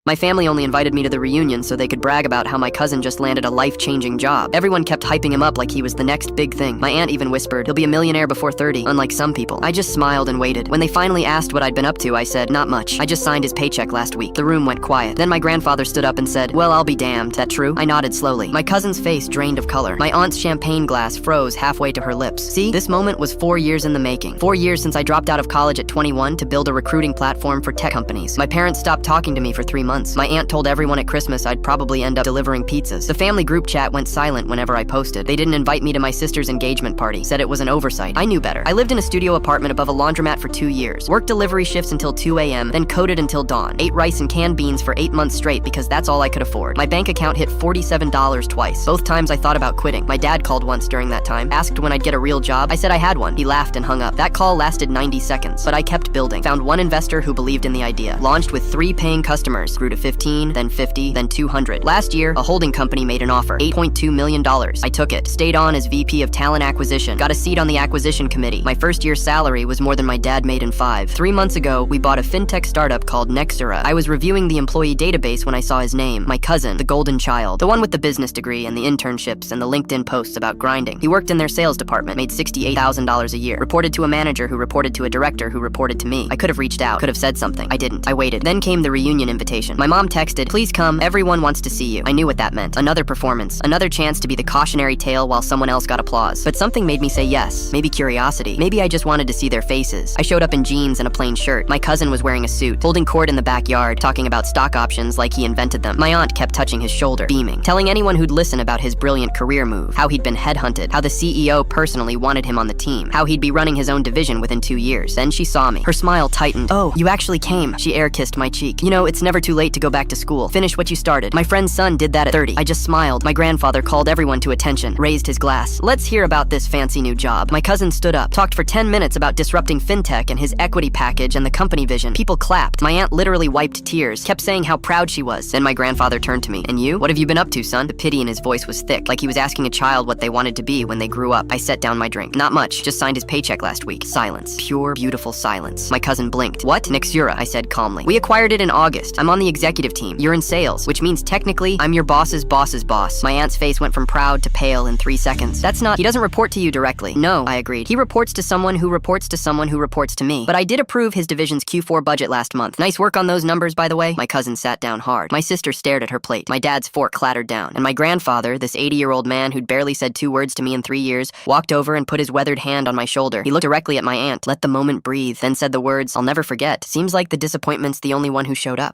My family only invited me to the reunion so they could brag about how my cousin just landed a life-changing job. Everyone kept hyping him up like he was the next big thing. My aunt even whispered, he'll be a millionaire before 30, unlike some people. I just smiled and waited. When they finally asked what I'd been up to, I said, not much. I just signed his paycheck last week. The room went quiet. Then my grandfather stood up and said, well, I'll be damned. That true? I nodded slowly. My cousin's face drained of color. My aunt's champagne glass froze halfway to her lips. See, this moment was 4 years in the making. 4 years since I dropped out of college at 21 to build a recruiting platform for tech companies. My parents stopped talking to me for 3 months. My aunt told everyone at Christmas I'd probably end up delivering pizzas. The family group chat went silent whenever I posted. They didn't invite me to my sister's engagement party, said it was an oversight. I knew better. I lived in a studio apartment above a laundromat for 2 years, worked delivery shifts until 2 a.m., then coded until dawn, ate rice and canned beans for 8 months straight because that's all I could afford. My bank account hit $47 twice. Both times I thought about quitting. My dad called once during that time, asked when I'd get a real job. I said I had one. He laughed and hung up. That call lasted 90 seconds, but I kept building. Found one investor who believed in the idea. Launched with 3 paying customers, grew to 15, then 50, then 200. Last year, a holding company made an offer, $8.2 million. I took it, stayed on as VP of Talent Acquisition, got a seat on the acquisition committee. My first year's salary was more than my dad made in 5. 3 months ago, we bought a fintech startup called Nexura. I was reviewing the employee database when I saw his name, my cousin, the golden child, the one with the business degree and the internships and the LinkedIn posts about grinding. He worked in their sales department, made $68,000 a year, reported to a manager who reported to a director who reported to me. I could have reached out, could have said something. I didn't. I waited. Then came the reunion invitation. My mom texted, please come, everyone wants to see you. I knew what that meant. Another performance, another chance to be the cautionary tale while someone else got applause. But something made me say yes. Maybe curiosity. Maybe I just wanted to see their faces. I showed up in jeans and a plain shirt. My cousin was wearing a suit, holding court in the backyard, talking about stock options like he invented them. My aunt kept touching his shoulder, beaming, telling anyone who'd listen about his brilliant career move, how he'd been headhunted, how the CEO personally wanted him on the team, how he'd be running his own division within 2 years. Then she saw me. Her smile tightened. Oh, you actually came. She air-kissed my cheek. You know, it's never too late to go back to school. Finish what you started. My friend's son did that at 30. I just smiled. My grandfather called everyone to attention, raised his glass. Let's hear about this fancy new job. My cousin stood up, talked for 10 minutes about disrupting fintech and his equity package and the company vision. People clapped. My aunt literally wiped tears, kept saying how proud she was. Then my grandfather turned to me. And you? What have you been up to, son? The pity in his voice was thick, like he was asking a child what they wanted to be when they grew up. I set down my drink. Not much. Just signed his paycheck last week. Silence. Pure, beautiful silence. My cousin blinked. What? Nexura, I said calmly. We acquired it in August. I'm on the executive team. You're in sales, which means technically I'm your boss's boss's boss. My aunt's face went from proud to pale in 3 seconds. That's not, he doesn't report to you directly. No, I agreed. He reports to someone who reports to someone who reports to me. But I did approve his division's Q4 budget last month. Nice work on those numbers, by the way. My cousin sat down hard. My sister stared at her plate. My dad's fork clattered down. And my grandfather, this 80-year-old man who'd barely said 2 words to me in 3 years, walked over and put his weathered hand on my shoulder. He looked directly at my aunt, let the moment breathe, then said the words I'll never forget. Seems like the disappointment's the only one who showed up.